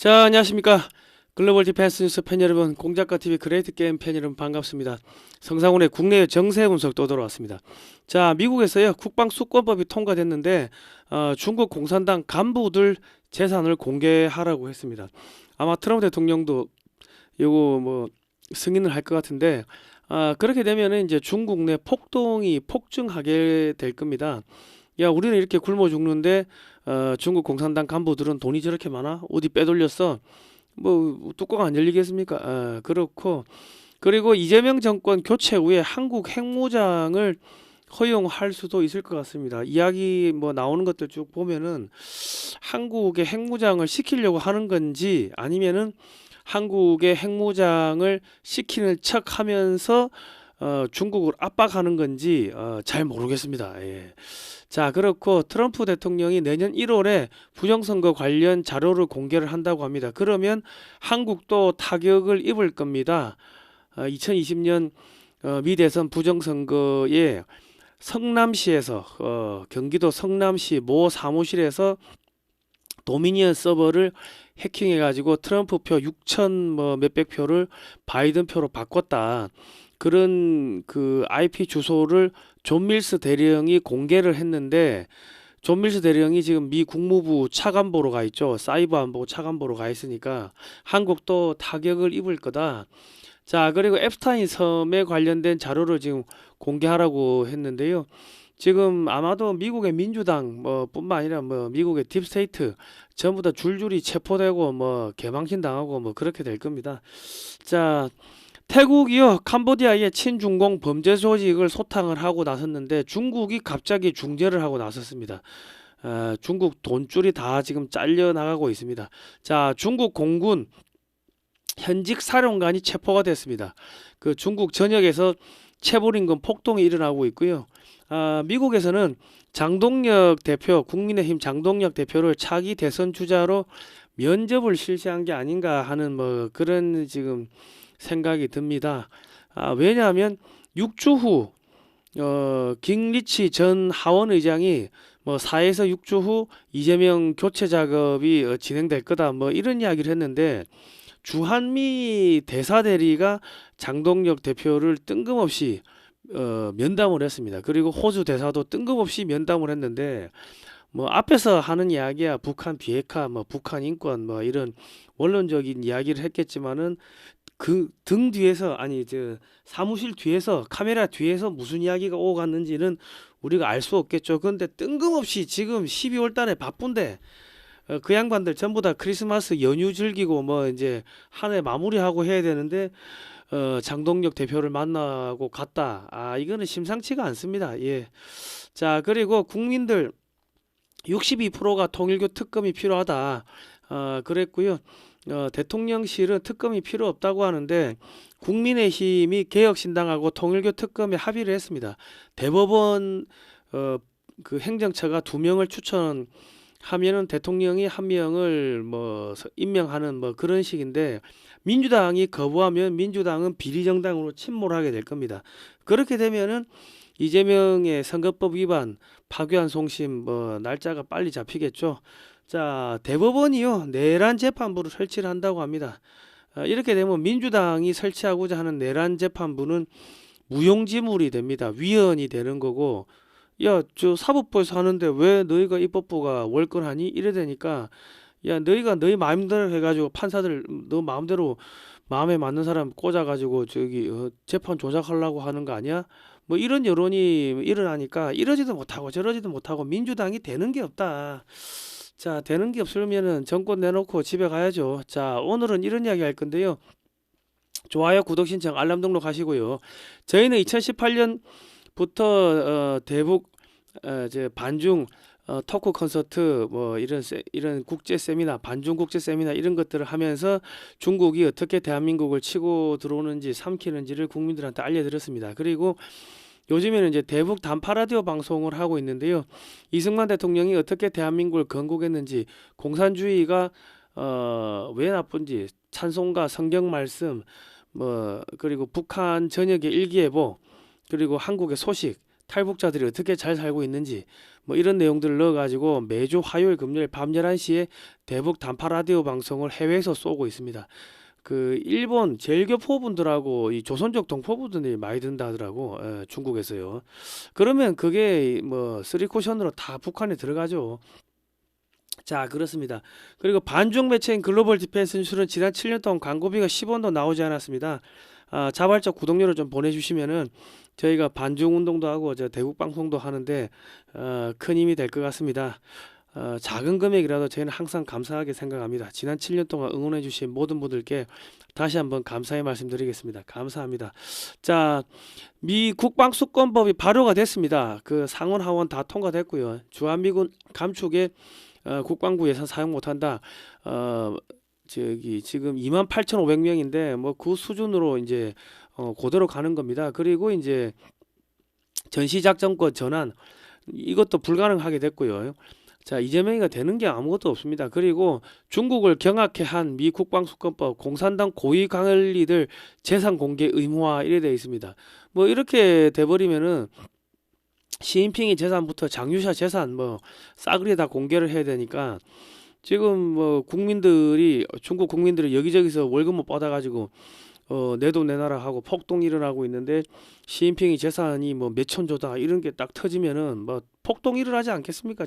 자, 안녕하십니까. 글로벌 디펜스 뉴스 팬 여러분, 공작가TV 그레이트 게임 팬 여러분 반갑습니다. 성상훈의 국내 정세 분석 또 돌아왔습니다. 자, 미국에서요 국방수권법이 통과됐는데 중국 공산당 간부들 재산을 공개하라고 했습니다. 아마 트럼프 대통령도 요거 뭐 승인을 할 것 같은데 그렇게 되면은 이제 중국 내 폭동이 폭증하게 될 겁니다. 야, 우리는 이렇게 굶어 죽는데 중국 공산당 간부들은 돈이 저렇게 많아? 어디 빼돌렸어? 뭐 뚜껑 안 열리겠습니까? 그렇고, 그리고 이재명 정권 교체 후에 한국 핵무장을 허용할 수도 있을 것 같습니다. 이야기 뭐 나오는 것들 쭉 보면은 한국의 핵무장을 시키려고 하는 건지 아니면은 한국의 핵무장을 시키는 척하면서 중국을 압박하는 건지 잘 모르겠습니다. 예. 자, 그렇고 트럼프 대통령이 내년 1월에 부정선거 관련 자료를 공개를 한다고 합니다. 그러면 한국도 타격을 입을 겁니다. 2020년 미 대선 부정선거에 성남시에서 경기도 성남시 모 사무실에서 도미니언 서버를 해킹해 가지고 트럼프 표 6천 뭐 몇백 표를 바이든 표로 바꿨다. 그런 그 IP 주소를 존 밀스 대령이 공개를 했는데 존 밀스 대령이 지금 미 국무부 차관보로 가 있죠. 사이버 안보 차관보로 가 있으니까 한국도 타격을 입을 거다. 자, 그리고 앱스타인 섬에 관련된 자료를 지금 공개하라고 했는데요. 지금 아마도 미국의 민주당 뭐 뿐만 아니라 뭐 미국의 딥스테이트 전부 다 줄줄이 체포되고 뭐 개망신 당하고 뭐 그렇게 될 겁니다. 자, 태국이요 캄보디아의 친중공 범죄 조직을 소탕을 하고 나섰는데 중국이 갑자기 중재를 하고 나섰습니다. 중국 돈줄이 다 지금 잘려 나가고 있습니다. 자, 중국 공군 현직 사령관이 체포가 됐습니다. 그 중국 전역에서 체불임금 폭동이 일어나고 있고요. 미국에서는 장동혁 대표, 국민의힘 장동혁 대표를 차기 대선 주자로 면접을 실시한 게 아닌가 하는 뭐 그런 지금 생각이 듭니다. 왜냐하면 6주 후 깅리치 전 하원 의장이 뭐 4에서 6주 후 이재명 교체 작업이 진행될 거다 뭐 이런 이야기를 했는데 주한미 대사대리가 장동혁 대표를 뜬금없이 면담을 했습니다. 그리고 호주 대사도 뜬금없이 면담을 했는데 뭐 앞에서 하는 이야기야 북한 비핵화 뭐 북한 인권 뭐 이런 원론적인 이야기를 했겠지만은 그 등 뒤에서 아니 저 사무실 뒤에서 카메라 뒤에서 무슨 이야기가 오갔는지는 우리가 알 수 없겠죠. 그런데 뜬금없이 지금 12월 달에 바쁜데 그 양반들 전부 다 크리스마스 연휴 즐기고 뭐 이제 한 해 마무리하고 해야 되는데 장동혁 대표를 만나고 갔다. 이거는 심상치가 않습니다. 예. 자, 그리고 국민들 62%가 통일교 특검이 필요하다. 그랬고요. 대통령실은 특검이 필요 없다고 하는데 국민의힘이 개혁신당하고 통일교 특검에 합의를 했습니다. 대법원 그 행정처가 2명을 추천하면은 대통령이 1명을 뭐 임명하는 뭐 그런 식인데 민주당이 거부하면 민주당은 비리정당으로 침몰하게 될 겁니다. 그렇게 되면은 이재명의 선거법 위반, 파기환 송심 뭐 날짜가 빨리 잡히겠죠. 자, 대법원이요 내란 재판부를 설치를 한다고 합니다. 이렇게 되면 민주당이 설치하고자 하는 내란 재판부는 무용지물이 됩니다. 위헌이 되는 거고, 야, 저 사법부에서 하는데 왜 너희가 입법부가 월권하니? 이래 되니까, 야, 너희가 너희 마음대로 해가지고 판사들 너 마음대로 마음에 맞는 사람 꽂아가지고 저기 재판 조작하려고 하는 거 아니야? 뭐 이런 여론이 일어나니까 이러지도 못하고 저러지도 못하고 민주당이 되는 게 없다. 자, 되는 게 없으면은 정권 내놓고 집에 가야죠. 자, 오늘은 이런 이야기 할 건데요. 좋아요, 구독 신청, 알람 등록 하시고요. 저희는 2018년부터 대북 반중 토크 콘서트 뭐 이런 국제 세미나 반중 국제 세미나 이런 것들을 하면서 중국이 어떻게 대한민국을 치고 들어오는지 삼키는지를 국민들한테 알려드렸습니다. 그리고 요즘에는 이제 대북 단파 라디오 방송을 하고 있는데요. 이승만 대통령이 어떻게 대한민국을 건국했는지, 공산주의가 왜 나쁜지, 찬송가, 성경 말씀, 뭐 그리고 북한 전역의 일기예보, 그리고 한국의 소식 탈북자들이 어떻게 잘 살고 있는지 뭐 이런 내용들을 넣어가지고 매주 화요일 금요일 밤 11시에 대북 단파 라디오 방송을 해외에서 쏘고 있습니다. 그 일본 제일교포 분들하고 이 조선족 동포분들이 많이 든다 하더라고. 중국에서요. 그러면 그게 뭐 쓰리쿠션으로 다 북한에 들어가죠. 자, 그렇습니다. 그리고 반중 매체인 글로벌 디펜스 뉴스는 지난 7년 동안 광고비가 10원도 나오지 않았습니다. 자발적 구독료를 좀 보내주시면은 저희가 반중 운동도 하고 저 대북 방송도 하는데 큰 힘이 될 것 같습니다. 작은 금액이라도 저희는 항상 감사하게 생각합니다. 지난 7년 동안 응원해주신 모든 분들께 다시 한번 감사의 말씀드리겠습니다. 감사합니다. 자, 미 국방수권법이 발효가 됐습니다. 그 상원 하원 다 통과됐고요. 주한미군 감축에 국방부 예산 사용 못한다. 저기 지금 28,500명인데 뭐 그 수준으로 이제 그대로 가는 겁니다. 그리고 이제 전시작전권 전환 이것도 불가능하게 됐고요. 자, 이재명이가 되는 게 아무것도 없습니다. 그리고 중국을 경악해 한 미 국방수권법 공산당 고위 관리들 재산 공개 의무화 이래 되어 있습니다. 뭐 이렇게 돼버리면은 시진핑이 재산부터 장유샤 재산 뭐 싸그리 다 공개를 해야 되니까 지금 뭐 국민들이 중국 국민들이 여기저기서 월급 못 받아가지고 내 돈 내놔라 하고 폭동이 일어나고 있는데 시진핑이 재산이 뭐 몇천조다 이런 게 딱 터지면은 뭐 폭동이 일어나지 않겠습니까?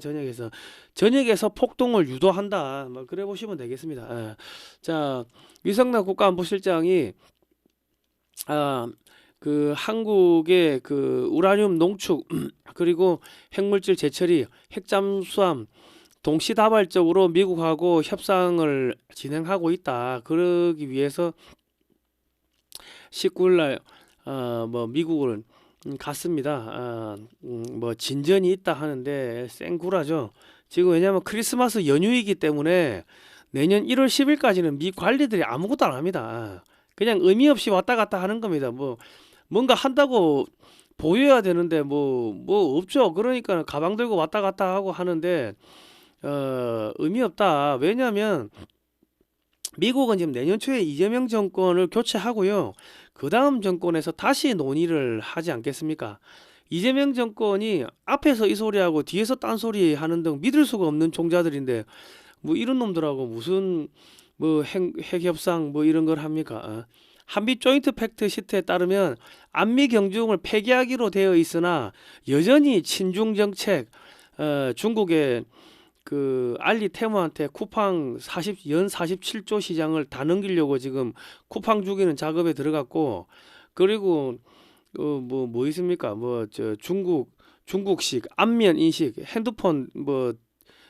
전역에서 폭동을 유도한다 뭐 그래 보시면 되겠습니다. 자, 위성남 국가안보실장이 그 한국의 그 우라늄 농축 그리고 핵물질 재처리 핵잠수함 동시다발적으로 미국하고 협상을 진행하고 있다. 그러기 위해서 19일 날 뭐 미국을 갔습니다. 뭐 진전이 있다 하는데 생구라죠. 지금 왜냐하면 크리스마스 연휴이기 때문에 내년 1월 10일까지는 미 관리들이 아무것도 안 합니다. 그냥 의미 없이 왔다 갔다 하는 겁니다. 뭐 뭔가 한다고 보여야 되는데 뭐 없죠. 그러니까 가방 들고 왔다 갔다 하고 하는데 의미 없다. 왜냐하면 미국은 지금 내년 초에 이재명 정권을 교체하고요. 그 다음 정권에서 다시 논의를 하지 않겠습니까? 이재명 정권이 앞에서 이 소리하고 뒤에서 딴 소리 하는 등 믿을 수가 없는 종자들인데 뭐 이런 놈들하고 무슨 뭐 핵협상 뭐 이런 걸 합니까? 한미 조인트 팩트 시트에 따르면 안미 경중을 폐기하기로 되어 있으나 여전히 친중 정책 중국의 그 알리 테무한테 쿠팡 연 47조 시장을 다 넘기려고 지금 쿠팡 죽이는 작업에 들어갔고 그리고 뭐 있습니까? 뭐 저 중국식 안면 인식 핸드폰 뭐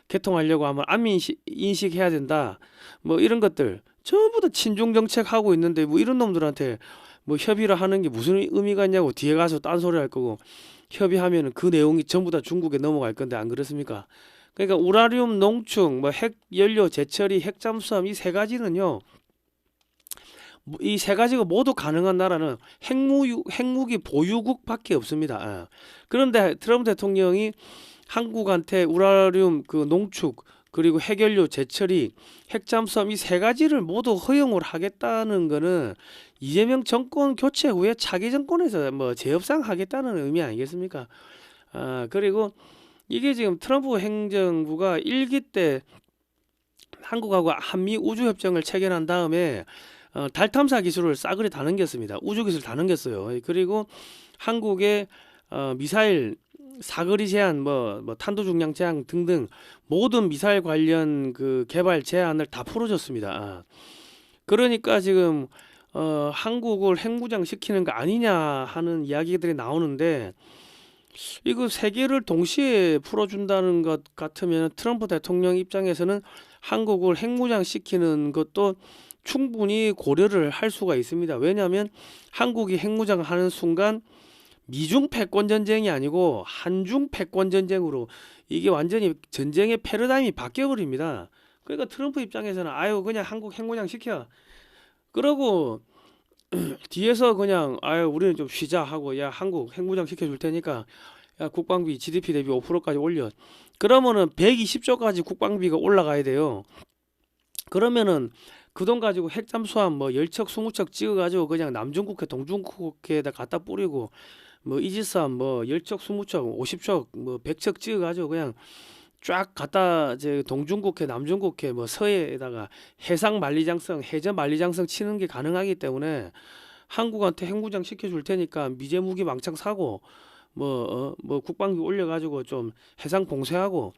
개통하려고 하면 안면 인식해야 된다. 뭐 이런 것들 전부 다 친중 정책 하고 있는데 뭐 이런 놈들한테 뭐 협의를 하는 게 무슨 의미가 있냐고 뒤에 가서 딴소리 할 거고 협의하면은 그 내용이 전부 다 중국에 넘어갈 건데 안 그렇습니까? 그러니까 우라늄 농축, 뭐 핵연료 재처리, 핵잠수함 이 세 가지는요. 이 세 가지가 모두 가능한 나라는 핵무기 보유국밖에 없습니다. 그런데 트럼프 대통령이 한국한테 우라늄 그 농축 그리고 핵연료 재처리, 핵잠수함 이 세 가지를 모두 허용을 하겠다는 거는 이재명 정권 교체 후에 차기 정권에서 뭐 재협상 하겠다는 의미 아니겠습니까? 그리고 이게 지금 트럼프 행정부가 1기 때 한국하고 한미 우주협정을 체결한 다음에 달 탐사 기술을 싸그리 다 넘겼습니다. 우주 기술 다 넘겼어요. 그리고 한국의 미사일 사거리 제한, 뭐 탄도 중량 제한 등등 모든 미사일 관련 그 개발 제한을 다 풀어줬습니다. 그러니까 지금 한국을 핵무장 시키는 거 아니냐 하는 이야기들이 나오는데 이거 세 개를 동시에 풀어준다는 것 같으면 트럼프 대통령 입장에서는 한국을 핵무장 시키는 것도 충분히 고려를 할 수가 있습니다. 왜냐하면 한국이 핵무장 하는 순간 미중 패권 전쟁이 아니고 한중 패권 전쟁으로 이게 완전히 전쟁의 패러다임이 바뀌어 버립니다. 그러니까 트럼프 입장에서는 아유 그냥 한국 핵무장 시켜. 그러고 뒤에서 그냥 아유 우리는 좀 쉬자 하고 야 한국 핵무장 시켜줄 테니까 야 국방비 GDP 대비 5%까지 올려. 그러면은 120조까지 국방비가 올라가야 돼요. 그러면은 그 돈 가지고 핵잠수함 뭐 10척 20척 찍어가지고 그냥 남중국해 동중국해에다 갖다 뿌리고 뭐 이지스함 뭐 10척, 20척, 50척, 뭐 100척 찍어가지고 그냥 쫙 갖다 이제 동중국해, 남중국해, 뭐 서해에다가 해상 만리장성, 해저 만리장성 치는 게 가능하기 때문에 한국한테 핵무장 시켜줄 테니까 미제 무기 망창 사고 뭐 국방비 올려가지고 좀 해상 봉쇄하고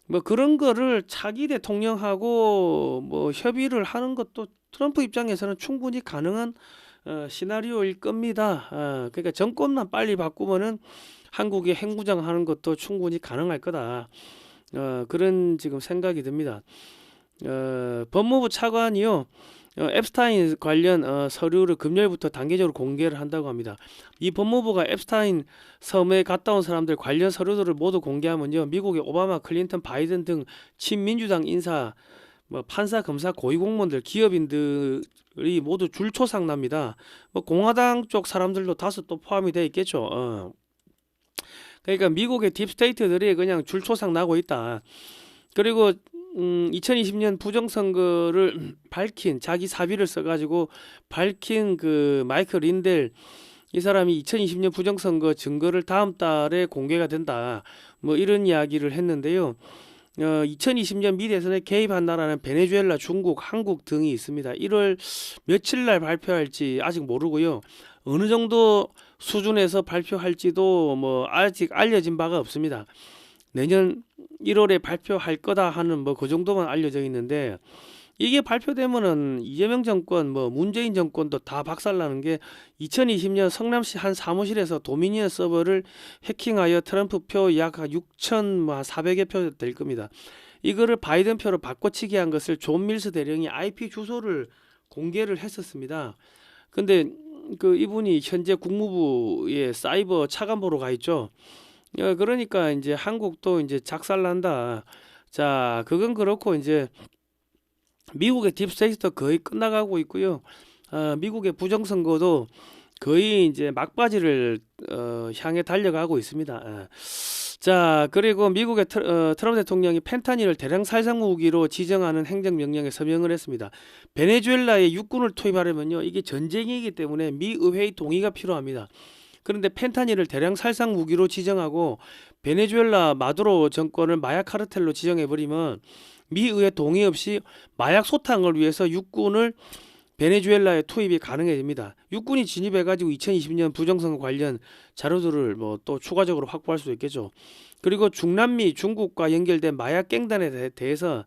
뭐 그런 거를 차기 대통령하고 뭐 협의를 하는 것도 트럼프 입장에서는 충분히 가능한 시나리오일 겁니다. 그러니까 정권만 빨리 바꾸면은 한국이 핵무장하는 것도 충분히 가능할 거다. 그런 지금 생각이 듭니다. 법무부 차관이요. 앱스타인 관련 서류를 금요일부터 단계적으로 공개를 한다고 합니다. 이 법무부가 앱스타인 섬에 갔다 온 사람들 관련 서류들을 모두 공개하면요, 미국의 오바마, 클린턴, 바이든 등 친민주당 인사, 뭐 판사, 검사, 고위공무원들, 기업인들이 모두 줄초상 납니다. 뭐 공화당 쪽 사람들도 다수 또 포함이 되어 있겠죠. 그러니까 미국의 딥스테이트들이 그냥 줄초상 나고 있다. 그리고 2020년 부정선거를 밝힌, 자기 사비를 써가지고 밝힌 그 마이클 린델, 이 사람이 2020년 부정선거 증거를 다음 달에 공개가 된다, 뭐 이런 이야기를 했는데요. 2020년 미 대선에 개입한 나라는 베네수엘라, 중국, 한국 등이 있습니다. 1월 며칠 날 발표할지 아직 모르고요. 어느 정도 수준에서 발표할지도 뭐 아직 알려진 바가 없습니다. 내년 1월에 발표할 거다 하는 뭐 그 정도만 알려져 있는데, 이게 발표되면은 이재명 정권, 뭐 문재인 정권도 다 박살나는 게 2020년 성남시 한 사무실에서 도미니언 서버를 해킹하여 트럼프 표 약 6,400여 표 될 겁니다. 이거를 바이든 표로 바꿔치기 한 것을 존 밀스 대령이 IP 주소를 공개를 했었습니다. 근데 그 이분이 현재 국무부의 사이버 차관보로 가 있죠. 그러니까 이제 한국도 이제 작살난다. 자, 그건 그렇고 이제 미국의 딥스테이트도 거의 끝나가고 있고요. 미국의 부정선거도 거의 이제 막바지를 향해 달려가고 있습니다. 자, 그리고 미국의 트럼프 대통령이 펜타닐을 대량 살상 무기로 지정하는 행정명령에 서명을 했습니다. 베네수엘라에 육군을 투입하려면요, 이게 전쟁이기 때문에 미 의회의 동의가 필요합니다. 그런데 펜타닐을 대량 살상 무기로 지정하고 베네수엘라 마두로 정권을 마약 카르텔로 지정해버리면 미 의회 동의 없이 마약 소탕을 위해서 육군을 베네수엘라에 투입이 가능해집니다. 육군이 진입해가지고 2020년 부정선거 관련 자료들을 뭐 또 추가적으로 확보할 수도 있겠죠. 그리고 중남미, 중국과 연결된 마약 갱단에 대해서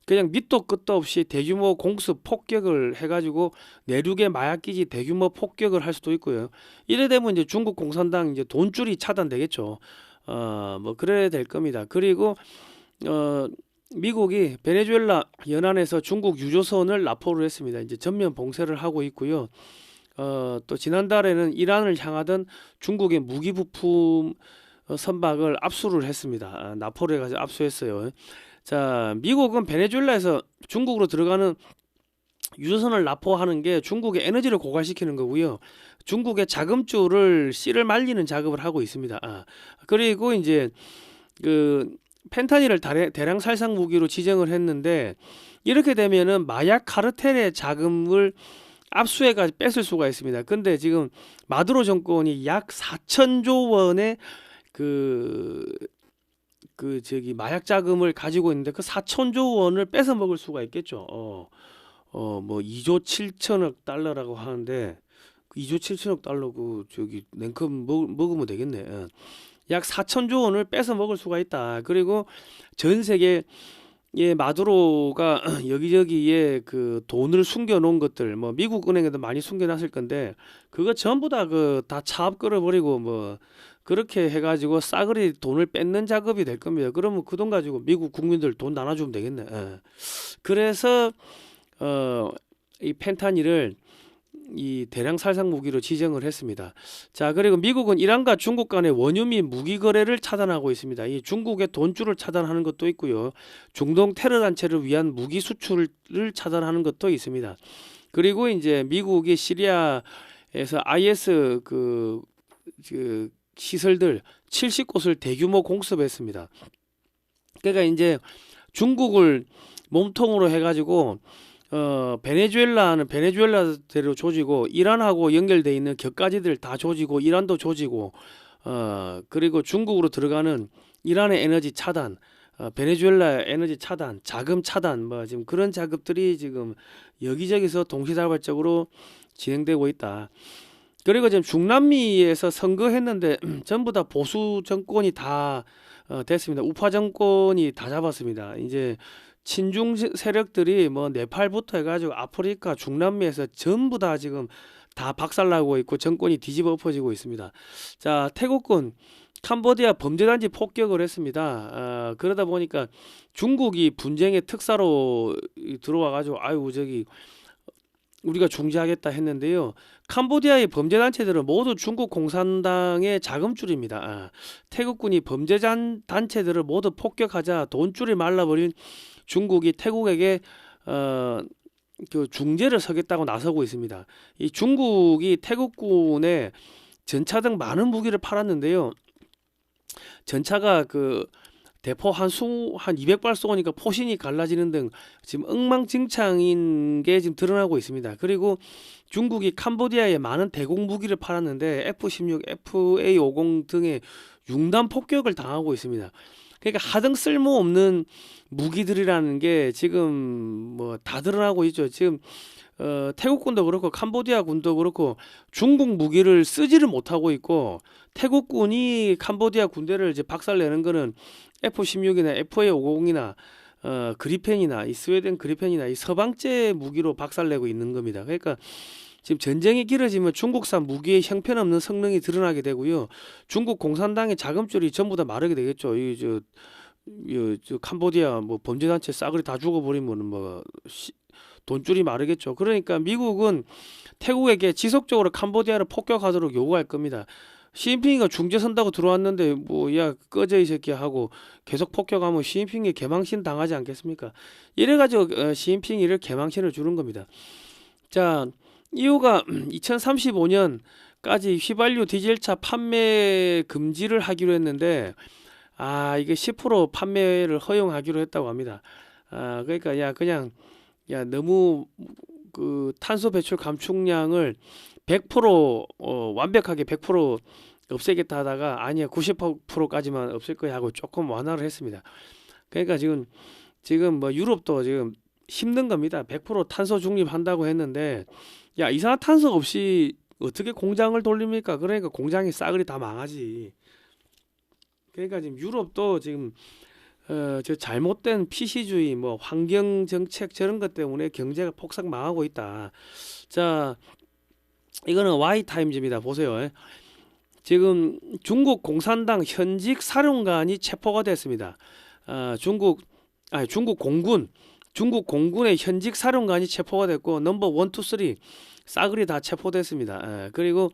그냥 밑도 끝도 없이 대규모 공습 폭격을 해가지고 내륙의 마약기지 대규모 폭격을 할 수도 있고요. 이래 되면 이제 중국 공산당 이제 돈줄이 차단되겠죠. 뭐 그래야 될 겁니다. 그리고 미국이 베네수엘라 연안에서 중국 유조선을 납포를 했습니다. 이제 전면 봉쇄를 하고 있고요. 또 지난달에는 이란을 향하던 중국의 무기 부품 선박을 압수를 했습니다. 납포를 해가지고 압수했어요. 자, 미국은 베네수엘라에서 중국으로 들어가는 유조선을 납포하는 게 중국의 에너지를 고갈시키는 거고요. 중국의 자금줄을 씨를 말리는 작업을 하고 있습니다. 그리고 이제 그 펜타닐을 대량 살상 무기로 지정을 했는데, 이렇게 되면은 마약 카르텔의 자금을 압수해가지고 뺏을 수가 있습니다. 근데 지금 마두로 정권이 약 4천조 원의 저기 마약 자금을 가지고 있는데, 그 4천조 원을 뺏어 먹을 수가 있겠죠. 뭐 2조 7천억 달러라고 하는데, 2조 7천억 달러 저기 냉큼 먹으면 되겠네. 약 4천조 원을 뺏어 먹을 수가 있다. 그리고 전 세계에 마두로가 여기저기에 그 돈을 숨겨 놓은 것들, 뭐 미국 은행에도 많이 숨겨 놨을 건데, 그거 전부 다 다 차압 끌어버리고 뭐 그렇게 해가지고 싸그리 돈을 뺏는 작업이 될 겁니다. 그러면 그 돈 가지고 미국 국민들 돈 나눠주면 되겠네. 그래서 이 펜타닐을 이 대량 살상 무기로 지정을 했습니다. 자, 그리고 미국은 이란과 중국 간의 원유 및 무기 거래를 차단하고 있습니다. 이 중국의 돈줄을 차단하는 것도 있고요. 중동 테러 단체를 위한 무기 수출을 차단하는 것도 있습니다. 그리고 이제 미국이 시리아에서 IS 그 시설들 70곳을 대규모 공습했습니다. 그러니까 이제 중국을 몸통으로 해가지고 베네수엘라는 베네수엘라대로 조지고 이란하고 연결돼 있는 격가지들 다 조지고 이란도 조지고 그리고 중국으로 들어가는 이란의 에너지 차단, 베네수엘라 에너지 차단, 자금 차단 뭐 지금 그런 작업들이 지금 여기저기서 동시다발적으로 진행되고 있다. 그리고 지금 중남미에서 선거했는데 전부 다 보수 정권이 다 됐습니다. 우파 정권이 다 잡았습니다. 이제 친중 세력들이 뭐 네팔부터 해가지고 아프리카, 중남미에서 전부 다 지금 다 박살나고 있고 정권이 뒤집어 엎어지고 있습니다. 자, 태국군 캄보디아 범죄단지 폭격을 했습니다. 그러다 보니까 중국이 분쟁의 특사로 들어와가지고 아유 저기 우리가 중재하겠다 했는데요. 캄보디아의 범죄단체들은 모두 중국 공산당의 자금줄입니다. 태국군이 범죄단체들을 모두 폭격하자 돈줄이 말라버린 중국이 태국에게 그 중재를 서겠다고 나서고 있습니다. 이 중국이 태국군에 전차 등 많은 무기를 팔았는데요. 전차가 그 대포 한 200발 쏘니까 포신이 갈라지는 등 지금 엉망진창인 게 지금 드러나고 있습니다. 그리고 중국이 캄보디아에 많은 대공 무기를 팔았는데 F-16, FA-50 등의 융단 폭격을 당하고 있습니다. 그러니까 하등 쓸모없는 무기들이라는 게 지금 뭐 다 드러나고 있죠. 지금 태국군도 그렇고 캄보디아 군도 그렇고 중국 무기를 쓰지를 못하고 있고 태국군이 캄보디아 군대를 이제 박살내는 거는 F-16이나 FA-50이나 그리펜이나 이 스웨덴 그리펜이나 이 서방제 무기로 박살내고 있는 겁니다. 그러니까 지금 전쟁이 길어지면 중국산 무기의 형편없는 성능이 드러나게 되고요. 중국 공산당의 자금줄이 전부 다 마르게 되겠죠. 저 캄보디아 뭐 범죄단체 싸그리 다 죽어버리면 뭐 돈줄이 마르겠죠. 그러니까 미국은 태국에게 지속적으로 캄보디아를 폭격하도록 요구할 겁니다. 시진핑이가 중재 선다고 들어왔는데 뭐 야 꺼져 이 새끼 하고 계속 폭격하면 시진핑이 개망신 당하지 않겠습니까? 이래가지고 시진핑이 이를 개망신을 주는 겁니다. 자, 이유가 2035년까지 휘발유 디젤차 판매 금지를 하기로 했는데 이게 10% 판매를 허용하기로 했다고 합니다. 그러니까 야 너무 그 탄소 배출 감축량을 100% 완벽하게 100% 없애겠다 하다가 아니야 90%까지만 없앨 거야 하고 조금 완화를 했습니다. 그러니까 지금 뭐 유럽도 지금 힘든 겁니다. 100% 탄소 중립한다고 했는데 야 이산화탄소 없이 어떻게 공장을 돌립니까? 그러니까 공장이 싸그리 다 망하지. 그러니까 지금 유럽도 지금 저 잘못된 피시주의 뭐 환경 정책 저런 것 때문에 경제가 폭삭 망하고 있다. 자, 이거는 Y타임즈입니다. 보세요. 지금 중국 공산당 현직 사령관이 체포가 됐습니다. 중국 공군의 현직 사령관이 체포가 됐고 넘버 1, 2, 3 싸그리 다 체포됐습니다. 그리고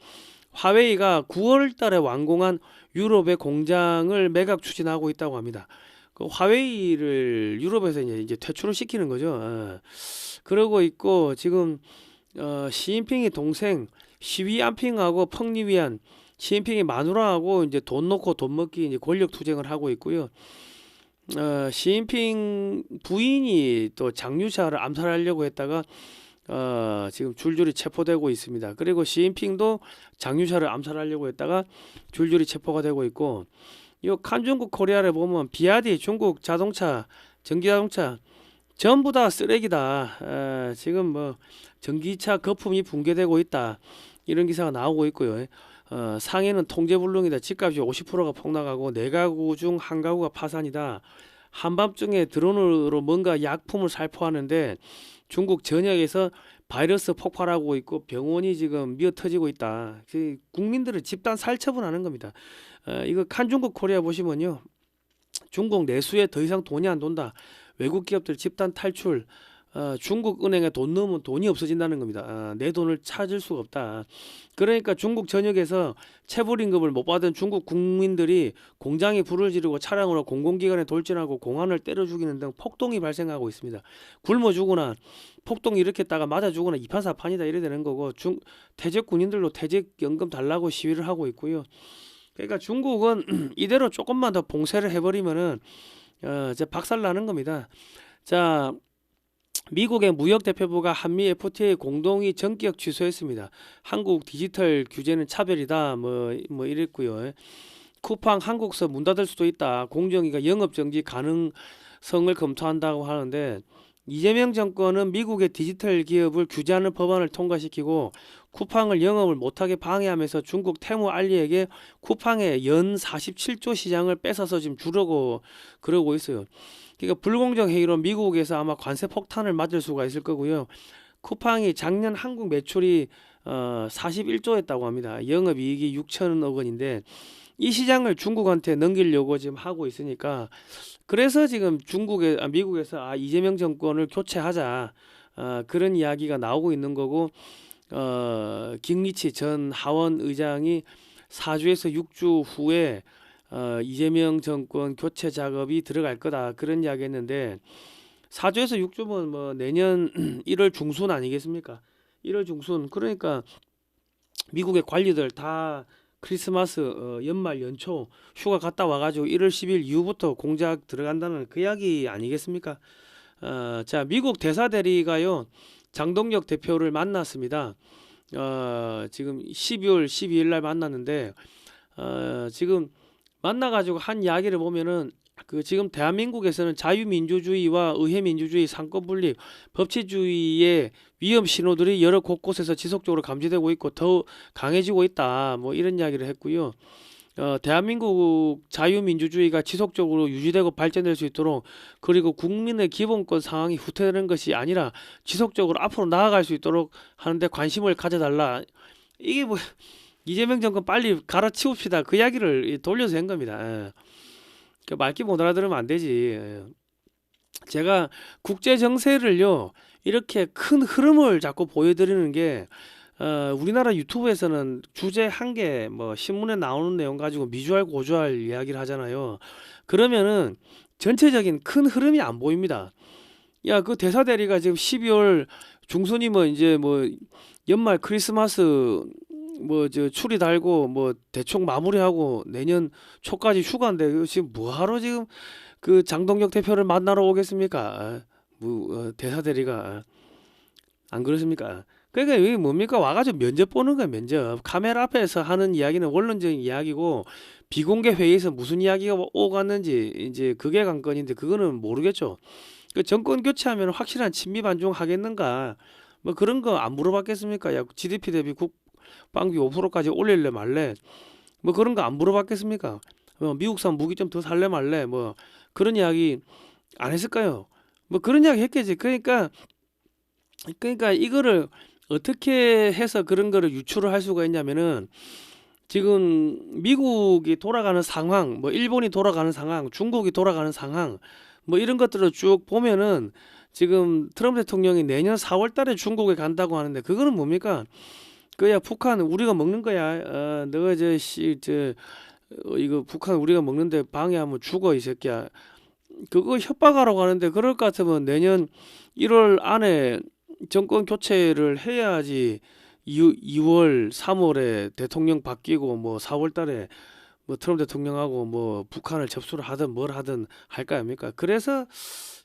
화웨이가 9월 달에 완공한 유럽의 공장을 매각 추진하고 있다고 합니다. 그 화웨이를 유럽에서 이제 퇴출을 시키는 거죠. 그러고 있고 지금 시진핑의 동생 시위안핑하고 펑리위안 시진핑의 마누라하고 이제 돈 놓고 돈 먹기 이제 권력 투쟁을 하고 있고요. 시진핑 부인이 또 장유샤를 암살하려고 했다가 지금 줄줄이 체포되고 있습니다. 그리고 시진핑도 장유샤를 암살하려고 했다가 줄줄이 체포가 되고 있고 이 칸중국 코리아를 보면 비아디 중국 자동차 전기자동차 전부 다 쓰레기다. 지금 뭐 전기차 거품이 붕괴되고 있다. 이런 기사가 나오고 있고요. 상해는 통제불능이다. 집값이 50%가 폭락하고 4가구 중 1가구가 파산이다. 한밤중에 드론으로 뭔가 약품을 살포하는데 중국 전역에서 바이러스 폭발하고 있고 병원이 지금 미어터지고 있다. 국민들을 집단 살처분하는 겁니다. 이거 칸중국 코리아 보시면요. 중국 내수에 더 이상 돈이 안 돈다. 외국 기업들 집단 탈출. 중국 은행에 돈 넣으면 돈이 없어진다는 겁니다. 내 돈을 찾을 수가 없다. 그러니까 중국 전역에서 체불임금을 못 받은 중국 국민들이 공장에 불을 지르고 차량으로 공공기관에 돌진하고 공안을 때려 죽이는 등 폭동이 발생하고 있습니다. 굶어 죽거나 폭동 일으켰다가 맞아 죽거나 이판사판이다 이래 되는 거고 퇴직 군인들도 퇴직연금 달라고 시위를 하고 있고요. 그러니까 중국은 이대로 조금만 더 봉쇄를 해버리면은 이제 박살나는 겁니다. 자, 미국의 무역대표부가 한미 FTA 공동의 전격 취소했습니다. 한국 디지털 규제는 차별이다. 뭐 이랬고요. 쿠팡 한국서 문 닫을 수도 있다. 공정위가 영업 정지 가능성을 검토한다고 하는데 이재명 정권은 미국의 디지털 기업을 규제하는 법안을 통과시키고 쿠팡을 영업을 못하게 방해하면서 중국 테무 알리에게 쿠팡의 연 47조 시장을 뺏어서 지금 주려고 그러고 있어요. 그러니까 불공정 행위로 미국에서 아마 관세 폭탄을 맞을 수가 있을 거고요. 쿠팡이 작년 한국 매출이 41조였다고 합니다. 영업이익이 6천억 원인데 이 시장을 중국한테 넘기려고 지금 하고 있으니까 그래서 지금 미국에서 이재명 정권을 교체하자 그런 이야기가 나오고 있는 거고 김리치 전 하원 의장이 4주에서 6주 후에 이재명 정권 교체 작업이 들어갈 거다 그런 이야기 했는데 4주에서 6주면 뭐 내년 1월 중순 아니겠습니까? 1월 중순 그러니까 미국의 관리들 다 크리스마스 연말 연초 휴가 갔다 와가지고 1월 10일 이후부터 공작 들어간다는 그 이야기 아니겠습니까? 자 미국 대사대리가요 장동혁 대표를 만났습니다. 지금 12월 12일 날 만났는데 지금 만나가지고 한 이야기를 보면은 그 지금 대한민국에서는 자유민주주의와 의회민주주의, 상권분립, 법치주의의 위험 신호들이 여러 곳곳에서 지속적으로 감지되고 있고 더 강해지고 있다. 뭐 이런 이야기를 했고요. 대한민국 자유민주주의가 지속적으로 유지되고 발전될 수 있도록 그리고 국민의 기본권 상황이 후퇴되는 것이 아니라 지속적으로 앞으로 나아갈 수 있도록 하는데 관심을 가져달라. 이게 뭐 이재명 정권 빨리 갈아치웁시다. 그 이야기를 돌려서 한 겁니다. 말귀 못 알아들으면 안 되지. 제가 국제 정세를요 이렇게 큰 흐름을 자꾸 보여드리는 게 우리나라 유튜브에서는 주제 한 개 뭐 신문에 나오는 내용 가지고 미주알 고주알 이야기를 하잖아요. 그러면은 전체적인 큰 흐름이 안 보입니다. 야, 그 대사 대리가 지금 12월 중순이면 이제 뭐 연말 크리스마스 뭐 저 추리 달고 뭐 대충 마무리하고 내년 초까지 휴가인데 지금 뭐하러 지금 그 장동혁 대표를 만나러 오겠습니까? 대사 대리가 안 그렇습니까? 그러니까 이게 뭡니까? 와가지고 면접 보는 거야 면접. 카메라 앞에서 하는 이야기는 원론적인 이야기고 비공개 회의에서 무슨 이야기가 오갔는지 이제 그게 관건인데 그거는 모르겠죠. 그 정권 교체하면 확실한 친미 반중 하겠는가? 뭐 그런 거 안 물어봤겠습니까? 야, GDP 대비 국방비 5%까지 올릴래 말래? 뭐 그런 거 안 물어봤겠습니까? 미국산 무기 좀 더 살래 말래? 뭐 그런 이야기 안 했을까요? 뭐 그런 이야기 했겠지. 그러니까 이거를 어떻게 해서 그런 거를 유추를 할 수가 있냐면은 지금 미국이 돌아가는 상황, 뭐 일본이 돌아가는 상황, 중국이 돌아가는 상황, 뭐 이런 것들을 쭉 보면은 지금 트럼프 대통령이 내년 4월 달에 중국에 간다고 하는데 그거는 뭡니까? 그야 북한 우리가 먹는 거야. 너가 이거 북한 우리가 먹는데 방해하면 죽어 이 새끼야. 그거 협박하라고 하는데 그럴 것 같으면 내년 1월 안에 정권 교체를 해야지 2월, 3월에 대통령 바뀌고 뭐 4월 달에 뭐 트럼프 대통령하고 뭐 북한을 접수를 하든 뭘 하든 할 거 아닙니까? 그래서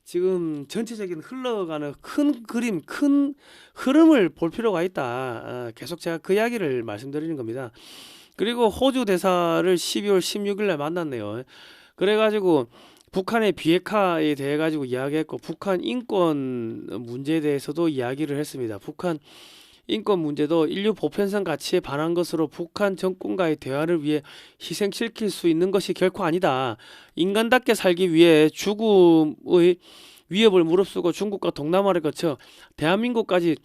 지금 전체적인 흘러가는 큰 그림, 큰 흐름을 볼 필요가 있다. 계속 제가 그 이야기를 말씀드리는 겁니다. 그리고 호주 대사를 12월 16일 날 만났네요. 그래가지고 북한의 비핵화에 대해 가지고 이야기했고 북한 인권 문제에 대해서도 이야기를 했습니다. 북한 인권 문제도 인류 보편성 가치에 반한 것으로 북한 정권과의 대화를 위해 희생시킬 수 있는 것이 결코 아니다. 인간답게 살기 위해 죽음의 위협을 무릅쓰고 중국과 동남아를 거쳐 대한민국까지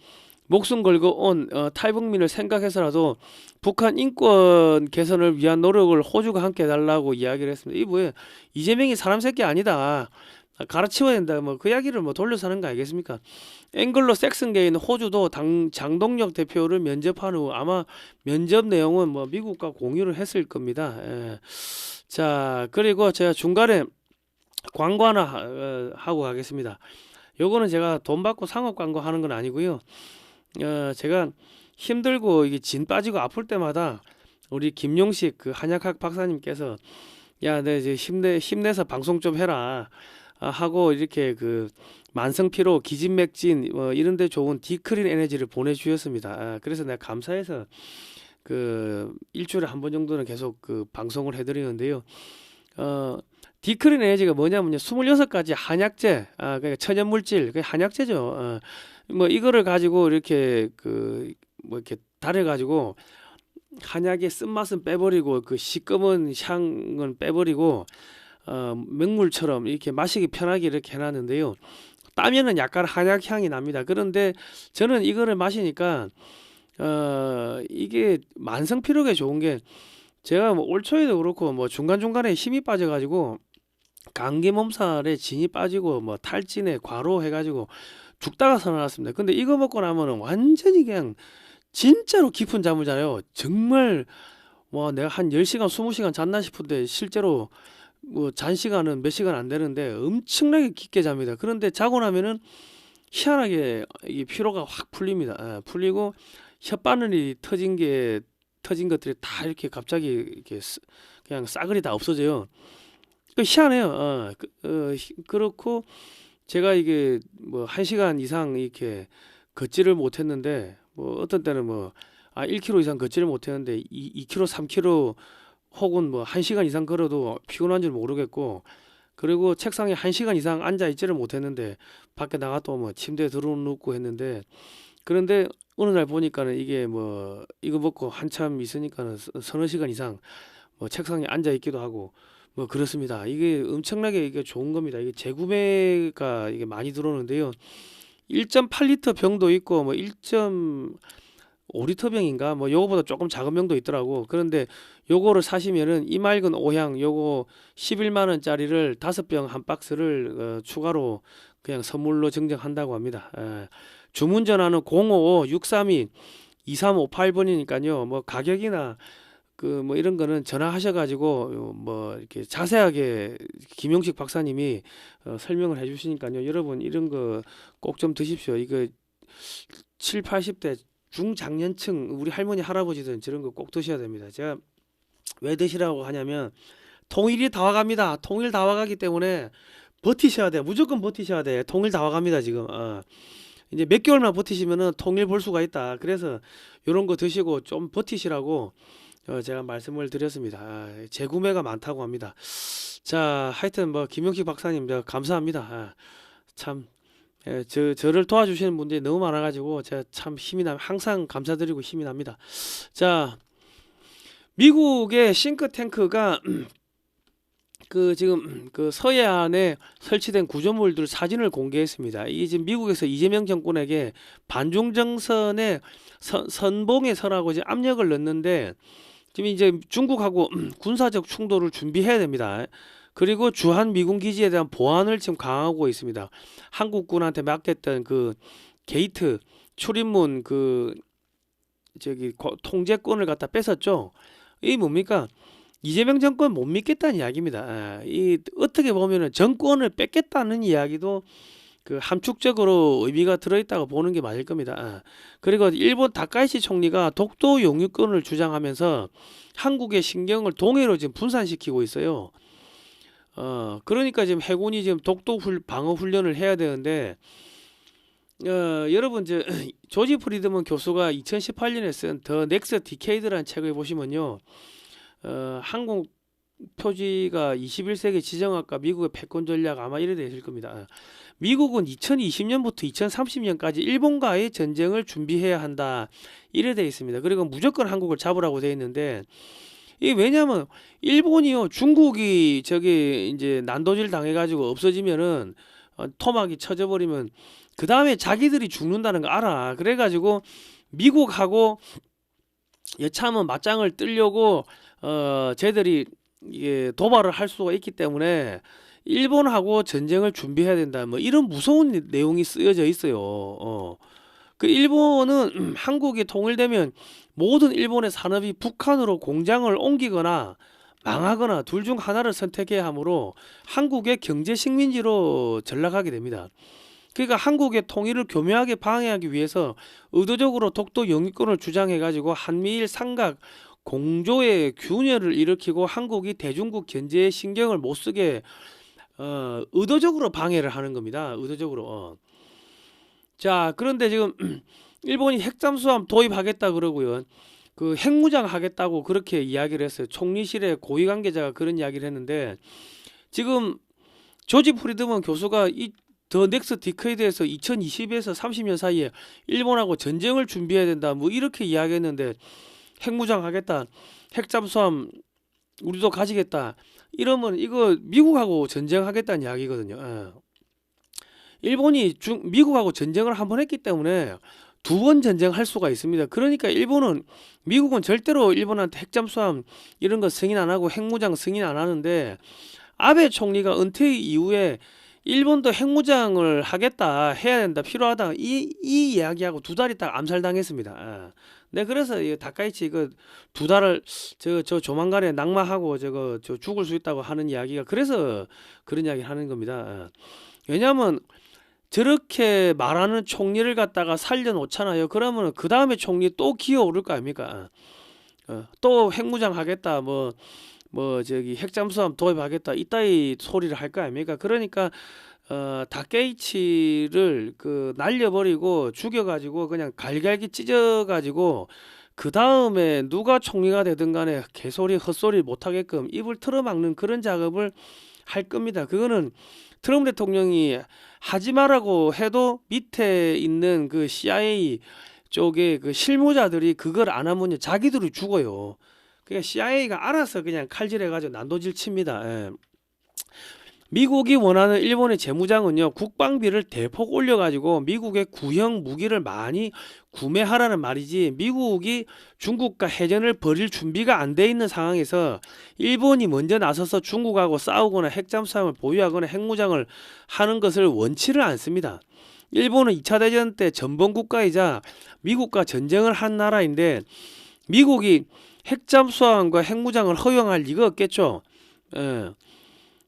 목숨 걸고 온 탈북민을 생각해서라도 북한 인권 개선을 위한 노력을 호주가 함께 해달라고 이야기를 했습니다. 이 뭐예요? 이재명이 사람 새끼 아니다. 갈아치워야 된다. 뭐 그 이야기를 뭐 돌려서 하는 거 아니겠습니까? 앵글로 섹슨계인 호주도 장동혁 대표를 면접한 후 아마 면접 내용은 뭐 미국과 공유를 했을 겁니다. 자, 그리고 제가 중간에 광고 하나 하고 가겠습니다. 요거는 제가 돈 받고 상업 광고 하는 건 아니고요. 제가 힘들고 이게 진 빠지고 아플 때마다 우리 김용식 그 한약학 박사님께서 야, 내 이제 힘내서 방송 좀 해라. 하고 이렇게 그 만성피로, 기진맥진 이런 데 좋은 디크린 에너지를 보내주셨습니다. 그래서 내가 감사해서 그 일주일에 한 번 정도는 계속 그 방송을 해드리는데요. 어, 디크린 에너지가 뭐냐면요, 26가지 한약재, 그러니까 천연물질, 그 한약재죠. 뭐 이거를 가지고 이렇게 그 뭐 이렇게 달여가지고 한약의 쓴맛은 빼버리고 그 시꺼먼 향은 빼버리고 맹물처럼 이렇게 마시기 편하게 이렇게 해놨는데요. 따면은 약간 한약 향이 납니다. 그런데 저는 이거를 마시니까 이게 만성 피로에 좋은 게, 제가 뭐 올 초에도 그렇고 뭐 중간중간에 힘이 빠져가지고 감기 몸살에 진이 빠지고 뭐 탈진에 과로 해가지고 죽다가 살아났습니다. 근데 이거 먹고 나면은 완전히 그냥 진짜로 깊은 잠을 자요. 정말 뭐 내가 한 10시간 20시간 잤나 싶은데 실제로 뭐 잔 시간은 몇 시간 안 되는데 엄청나게 깊게 잡니다. 그런데 자고 나면은 희한하게 이 피로가 확 풀립니다. 풀리고 혓바늘이 터진 것들이 다 이렇게 갑자기 이렇게 그냥 싸그리 다 없어져요. 그 희한해요. 그렇고 제가 이게 뭐 1시간 이상 이렇게 걷지를 못했는데, 뭐 어떤 때는 뭐 1km 이상 걷지를 못했는데 2km 3km 혹은 뭐 1시간 이상 걸어도 피곤한 줄 모르겠고, 그리고 책상에 1시간 이상 앉아 있지를 못했는데 밖에 나갔다 오면 침대에 들어눕고 했는데, 그런데 어느 날 보니까는 이게 뭐 이거 먹고 한참 있으니까는 서너 시간 이상 뭐 책상에 앉아 있기도 하고 뭐 그렇습니다. 이게 엄청나게 이게 좋은 겁니다. 이게 재구매가 이게 많이 들어오는데요. 1.8리터 병도 있고 뭐 1.5리터 병인가 뭐 요거보다 조금 작은 병도 있더라고. 그런데 요거를 사시면은 이맑은 오향 요거 11만 원짜리를 5병 한 박스를 추가로 그냥 선물로 증정한다고 합니다. 주문 전화는 055-632-2358번이니까요. 뭐 가격이나 그 뭐 이런 거는 전화하셔가지고 뭐 이렇게 자세하게 김용식 박사님이 설명을 해주시니까요. 여러분 이런 거 꼭 좀 드십시오. 이거 7, 80대 중장년층 우리 할머니 할아버지들은 저런 거 꼭 드셔야 됩니다. 제가 왜 드시라고 하냐면 통일이 다 와갑니다. 통일 다 와가기 때문에 버티셔야 돼. 무조건 버티셔야 돼. 통일 다 와갑니다 지금. 이제 몇 개월만 버티시면은 통일 볼 수가 있다. 그래서 이런 거 드시고 좀 버티시라고 제가 말씀을 드렸습니다. 재구매가 많다고 합니다. 자, 하여튼 뭐 김용식 박사님 감사합니다. 참 저를 도와주시는 분들이 너무 많아가지고 제가 참 힘이 나, 항상 감사드리고 힘이 납니다. 자, 미국의 싱크탱크가 그 지금 그 서해안에 설치된 구조물들 사진을 공개했습니다. 이게 지금 미국에서 이재명 정권에게 반중정선의 선봉에 서라고 이제 압력을 넣는데, 지금 이제 중국하고 군사적 충돌을 준비해야 됩니다. 그리고 주한 미군 기지에 대한 보안을 지금 강화하고 있습니다. 한국군한테 맡겼던 그 게이트 출입문 그 저기 통제권을 갖다 뺏었죠. 이게 뭡니까? 이재명 정권 못 믿겠다는 이야기입니다. 이 어떻게 보면은 정권을 뺏겠다는 이야기도 그 함축적으로 의미가 들어있다고 보는 게 맞을 겁니다. 그리고 일본 다카이시 총리가 독도 영유권을 주장하면서 한국의 신경을 동해로 지금 분산시키고 있어요. 그러니까 지금 해군이 지금 독도 방어 훈련을 해야 되는데, 여러분 조지 프리드먼 교수가 2018년에 쓴 더 넥스트 디케이드라는 책을 보시면요, 한국 표지가 21세기 지정학과 미국의 패권 전략 아마 이래 되실 겁니다. 미국은 2020년부터 2030년까지 일본과의 전쟁을 준비해야 한다 이래 되어 있습니다. 그리고 무조건 한국을 잡으라고 되어 있는데, 이 왜냐면 일본이요 중국이 저기 이제 난도질 당해가지고 없어지면은 토막이 쳐져 버리면 그 다음에 자기들이 죽는다는 거 알아. 그래가지고 미국하고 여차하면 맞짱을 뜨려고 쟤들이 이게 도발을 할 수가 있기 때문에 일본하고 전쟁을 준비해야 된다. 뭐 이런 무서운 내용이 쓰여져 있어요. 그 일본은 한국이 통일되면 모든 일본의 산업이 북한으로 공장을 옮기거나 망하거나 둘 중 하나를 선택해야 하므로 한국의 경제 식민지로 전락하게 됩니다. 그러니까 한국의 통일을 교묘하게 방해하기 위해서 의도적으로 독도 영유권을 주장해 가지고 한미일 삼각 공조의 균열을 일으키고 한국이 대중국 견제에 신경을 못 쓰게 의도적으로 방해를 하는 겁니다. 의도적으로. 자, 그런데 지금 일본이 핵잠수함 도입하겠다 그러고요. 그 핵무장 하겠다고 그렇게 이야기를 했어요. 총리실의 고위 관계자가 그런 이야기를 했는데 지금 조지 프리드먼 교수가 이 더 넥스트 디케이드에서 2020에서 30년 사이에 일본하고 전쟁을 준비해야 된다 뭐 이렇게 이야기했는데 핵무장 하겠다, 핵잠수함 우리도 가지겠다 이러면 이거 미국하고 전쟁하겠다는 이야기거든요. 일본이 미국하고 전쟁을 한 번 했기 때문에 두 번 전쟁할 수가 있습니다. 그러니까 미국은 절대로 일본한테 핵잠수함 이런 거 승인 안 하고 핵무장 승인 안 하는데 아베 총리가 은퇴 이후에 일본도 핵무장을 하겠다, 해야 된다, 필요하다 이 이야기하고 두 달 있다가 암살당했습니다. 네, 그래서 이 다카이치 이거 두 달을 저 조만간에 낙마하고 저 죽을 수 있다고 하는 이야기가 그래서 그런 이야기 하는 겁니다. 왜냐하면 저렇게 말하는 총리를 갖다가 살려놓잖아요. 그러면 그 다음에 총리 또 기어오를 거 아닙니까? 또 핵무장 하겠다, 저기 핵잠수함 도입하겠다 이따위 소리를 할 거 아닙니까? 그러니까 다케이치를 날려버리고 죽여가지고 그냥 갈갈기 찢어가지고 그 다음에 누가 총리가 되든 간에 개소리 헛소리 못하게끔 입을 틀어막는 그런 작업을 할 겁니다. 그거는 트럼프 대통령이 하지 말라고 해도 밑에 있는 그 CIA 쪽에 그 실무자들이 그걸 안 하면 자기들이 죽어요. 그러니까 CIA가 알아서 그냥 칼질해가지고 난도질 칩니다. 예. 미국이 원하는 일본의 재무장은요, 국방비를 대폭 올려가지고 미국의 구형 무기를 많이 구매하라는 말이지, 미국이 중국과 해전을 벌일 준비가 안 돼 있는 상황에서 일본이 먼저 나서서 중국하고 싸우거나 핵잠수함을 보유하거나 핵무장을 하는 것을 원치를 않습니다. 일본은 2차 대전 때 전범 국가이자 미국과 전쟁을 한 나라인데 미국이 핵잠수함과 핵무장을 허용할 리가 없겠죠. 예.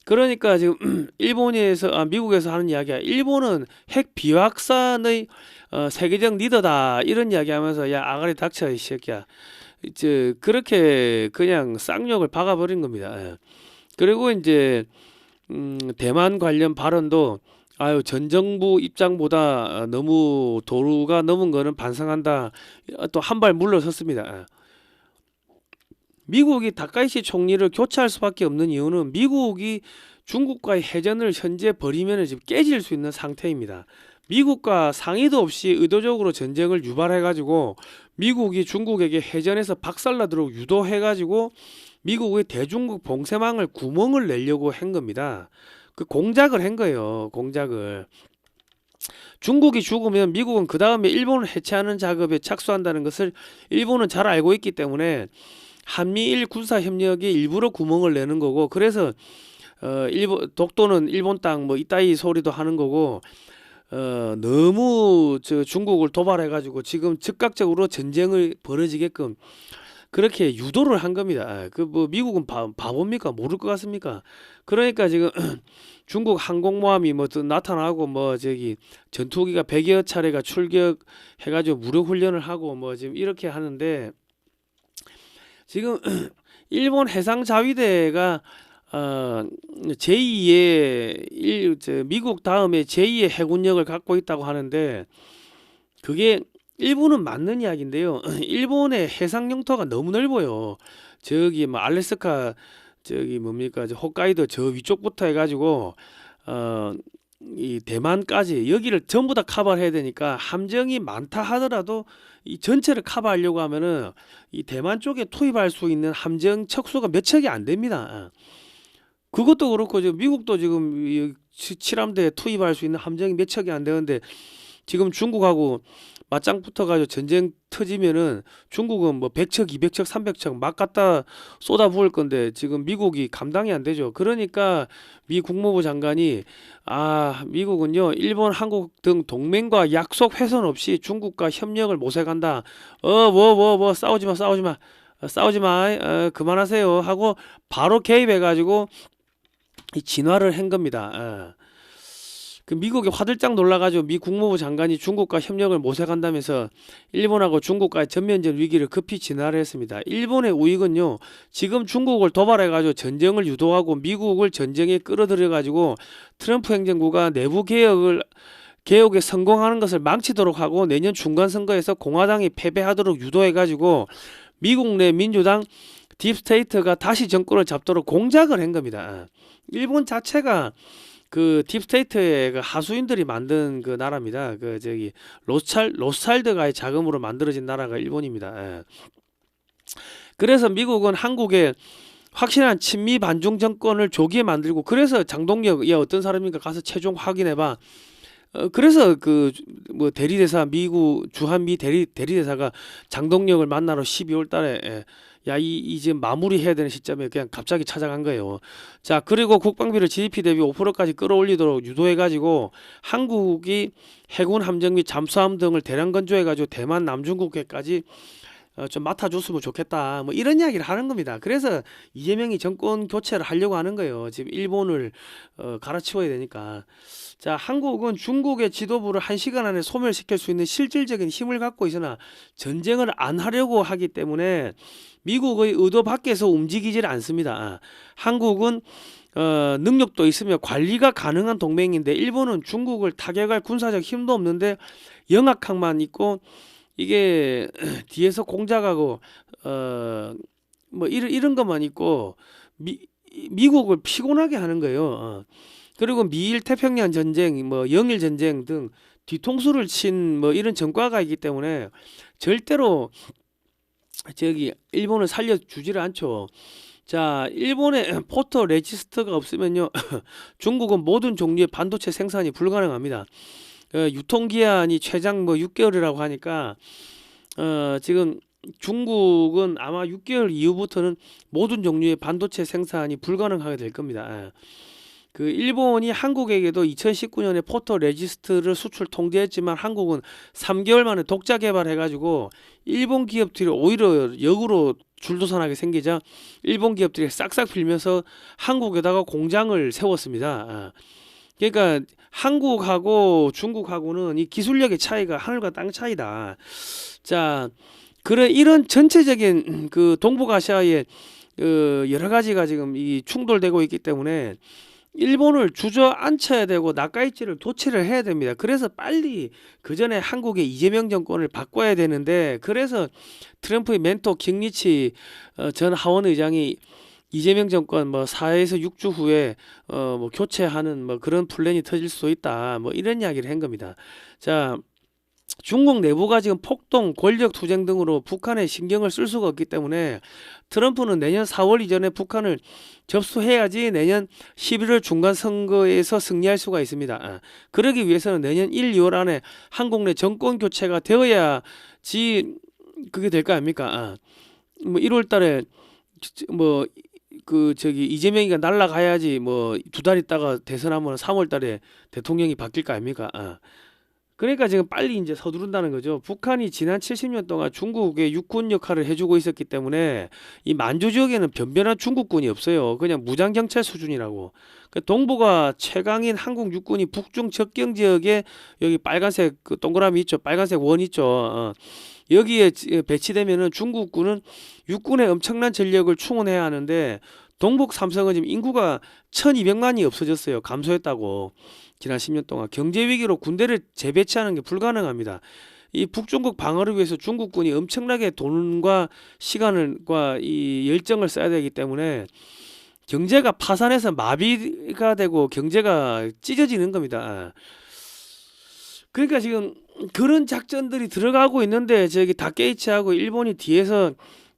그러니까 지금 미국에서 하는 이야기야. 일본은 핵 비확산의 세계적 리더다 이런 이야기하면서 야 아가리 닥쳐 이 새끼야. 그렇게 그냥 쌍욕을 박아버린 겁니다. 예. 그리고 이제 대만 관련 발언도 아유 전 정부 입장보다 너무 도루가 넘은 거는 반성한다. 또 한 발 물러섰습니다. 예. 미국이 다카이시 총리를 교체할 수밖에 없는 이유는 미국이 중국과의 해전을 현재 벌이면 지금 깨질 수 있는 상태입니다. 미국과 상의도 없이 의도적으로 전쟁을 유발해가지고 미국이 중국에게 해전에서 박살나도록 유도해가지고 미국의 대중국 봉쇄망을 구멍을 내려고 한 겁니다. 그 공작을 한 거예요. 공작을. 중국이 죽으면 미국은 그 다음에 일본을 해체하는 작업에 착수한다는 것을 일본은 잘 알고 있기 때문에 한미일 군사협력에 일부러 구멍을 내는 거고, 그래서 독도는 일본 땅 뭐 이따위 소리도 하는 거고, 너무 중국을 도발해가지고 지금 즉각적으로 전쟁을 벌어지게끔 그렇게 유도를 한 겁니다. 미국은 바보입니까? 모를 것 같습니까? 그러니까 지금 중국 항공모함이 나타나고 전투기가 100여 차례가 출격해가지고 무력 훈련을 하고 지금 이렇게 하는데, 지금 일본 해상자위대가 제2의 미국 다음에 제2의 해군력을 갖고 있다고 하는데 그게 일본은 맞는 이야기인데요. 일본의 해상 영토가 너무 넓어요. 저기 알래스카 홋카이도 저 위쪽부터 해가지고 이 대만까지 여기를 전부 다 커버해야 되니까 함정이 많다 하더라도 이 전체를 커버하려고 하면은 이 대만 쪽에 투입할 수 있는 함정 척수가 몇 척이 안 됩니다. 그것도 그렇고 지금 미국도 지금 칠함대에 투입할 수 있는 함정이 몇 척이 안 되는데 지금 중국하고 맞짱 붙어가지고 전쟁 터지면은 중국은 100척, 200척, 300척 막 갖다 쏟아부을 건데 지금 미국이 감당이 안 되죠. 그러니까 미 국무부 장관이 미국은요 일본, 한국 등 동맹과 약속 훼손 없이 중국과 협력을 모색한다. 싸우지 마, 그만하세요 하고 바로 개입해가지고 이 진화를 한 겁니다. 그 미국이 화들짝 놀라가지고 미 국무부 장관이 중국과 협력을 모색한다면서 일본하고 중국과의 전면전 위기를 급히 진화를 했습니다. 일본의 우익은요, 지금 중국을 도발해가지고 전쟁을 유도하고 미국을 전쟁에 끌어들여가지고 트럼프 행정부가 내부 개혁에 성공하는 것을 망치도록 하고 내년 중간선거에서 공화당이 패배하도록 유도해가지고 미국 내 민주당 딥스테이트가 다시 정권을 잡도록 공작을 한 겁니다. 일본 자체가 그 딥스테이트의 그 하수인들이 만든 그 나라입니다. 그 저기 로스차일드가의 자금으로 만들어진 나라가 일본입니다. 예. 그래서 미국은 한국에 확실한 친미 반중 정권을 조기에 만들고, 그래서 장동혁, 야 어떤 사람인가 가서 최종 확인해봐. 그래서 그 뭐 대리대사, 미국 주한미 대리대사가 장동혁을 만나러 12월 달에 야 이 지금 마무리해야 되는 시점에 그냥 갑자기 찾아간 거예요. 자, 그리고 국방비를 GDP 대비 5%까지 끌어올리도록 유도해가지고 한국이 해군 함정 및 잠수함 등을 대량 건조해가지고 대만 남중국해까지 좀 맡아줬으면 좋겠다, 뭐 이런 이야기를 하는 겁니다. 그래서 이재명이 정권 교체를 하려고 하는 거예요. 지금 일본을 갈아치워야 되니까. 자, 한국은 중국의 지도부를 1시간 안에 소멸시킬 수 있는 실질적인 힘을 갖고 있으나 전쟁을 안 하려고 하기 때문에 미국의 의도 밖에서 움직이질 않습니다. 한국은 능력도 있으며 관리가 가능한 동맹인데, 일본은 중국을 타격할 군사적 힘도 없는데 영악함만 있고, 이게 뒤에서 공작하고 뭐 이런 것만 있고 미국을 피곤하게 하는 거예요. 그리고 미일 태평양 전쟁, 뭐 영일 전쟁 등 뒤통수를 친 뭐 이런 전과가 있기 때문에 절대로 저기 일본을 살려주지를 않죠. 자, 일본의 포터 레지스트가 없으면요 중국은 모든 종류의 반도체 생산이 불가능합니다. 유통기한이 최장 뭐 6개월이라고 하니까 지금 중국은 아마 6개월 이후부터는 모든 종류의 반도체 생산이 불가능하게 될 겁니다. 그 일본이 한국에게도 2019년에 포토 레지스트를 수출 통제했지만 한국은 3개월 만에 독자 개발해가지고 일본 기업들이 오히려 역으로 줄도산하게 생기자 일본 기업들이 싹싹 빌면서 한국에다가 공장을 세웠습니다. 그러니까 한국하고 중국하고는 이 기술력의 차이가 하늘과 땅 차이다. 자, 그래 이런 전체적인 그 동북아시아의 여러 가지가 지금 이 충돌되고 있기 때문에 일본을 주저앉혀야 되고 나카이치를 도치를 해야 됩니다. 그래서 빨리 그 전에 한국의 이재명 정권을 바꿔야 되는데, 그래서 트럼프의 멘토 킹리치 전 하원 의장이 이재명 정권 뭐 4에서 6주 후에 뭐 교체하는 뭐 그런 플랜이 터질 수도 있다, 뭐 이런 이야기를 한 겁니다. 자, 중국 내부가 지금 폭동, 권력 투쟁 등으로 북한에 신경을 쓸 수가 없기 때문에 트럼프는 내년 4월 이전에 북한을 접수해야지 내년 11월 중간 선거에서 승리할 수가 있습니다. 그러기 위해서는 내년 1, 2월 안에 한국 내 정권 교체가 되어야지 그게 될 거 아닙니까? 뭐 1월 달에 뭐 그 저기 이재명이가 날라가야지 뭐 2달 있다가 대선하면 3월 달에 대통령이 바뀔 거 아닙니까? 그러니까 지금 빨리 이제 서두른다는 거죠. 북한이 지난 70년 동안 중국의 육군 역할을 해주고 있었기 때문에 이 만주 지역에는 변변한 중국군이 없어요. 그냥 무장경찰 수준이라고. 동북아 최강인 한국 육군이 북중 접경 지역에 여기 빨간색 그 동그라미 있죠. 빨간색 원 있죠. 여기에 배치되면은 중국군은 육군의 엄청난 전력을 충원해야 하는데, 동북 삼성은 지금 인구가 1200만이 없어졌어요. 감소했다고. 지난 10년 동안 경제 위기로 군대를 재배치하는 게 불가능합니다. 이 북중국 방어를 위해서 중국군이 엄청나게 돈과 시간과 이 열정을 써야 되기 때문에 경제가 파산해서 마비가 되고 경제가 찢어지는 겁니다. 그러니까 지금 그런 작전들이 들어가고 있는데, 저기 다케이치하고 일본이 뒤에서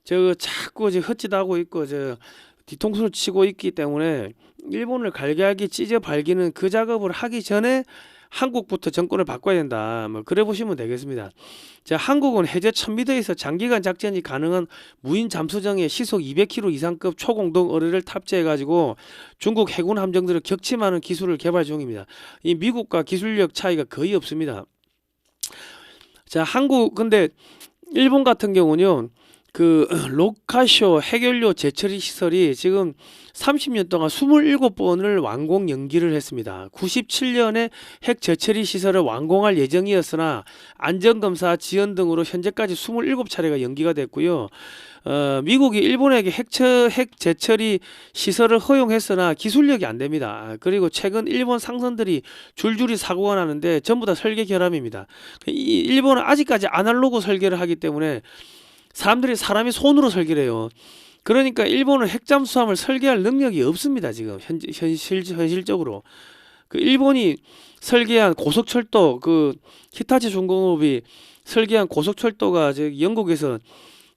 저 자꾸 헛짓하고 있고 저 뒤통수를 치고 있기 때문에 일본을 갈기갈기 찢어 발기는 그 작업을 하기 전에 한국부터 정권을 바꿔야 된다, 뭐 그래 보시면 되겠습니다. 자, 한국은 해저 1000m에서 장기간 작전이 가능한 무인 잠수정에 시속 200km 이상급 초공동 어뢰를 탑재해 가지고 중국 해군 함정들을 격침하는 기술을 개발 중입니다. 이 미국과 기술력 차이가 거의 없습니다. 자, 한국 근데 일본 같은 경우는요, 그 로카쇼 핵연료 재처리 시설이 지금 30년 동안 27번을 완공 연기를 했습니다. 97년에 핵 재처리 시설을 완공할 예정이었으나 안전검사 지연 등으로 현재까지 27차례가 연기가 됐고요. 미국이 일본에게 핵 재처리 시설을 허용했으나 기술력이 안 됩니다. 그리고 최근 일본 상선들이 줄줄이 사고가 나는데 전부 다 설계 결함입니다. 일본은 아직까지 아날로그 설계를 하기 때문에 사람이 손으로 설계를 해요. 그러니까 일본은 핵잠수함을 설계할 능력이 없습니다. 지금 현실적으로. 그 일본이 설계한 고속철도, 그 히타치 중공업이 설계한 고속철도가 저기 영국에서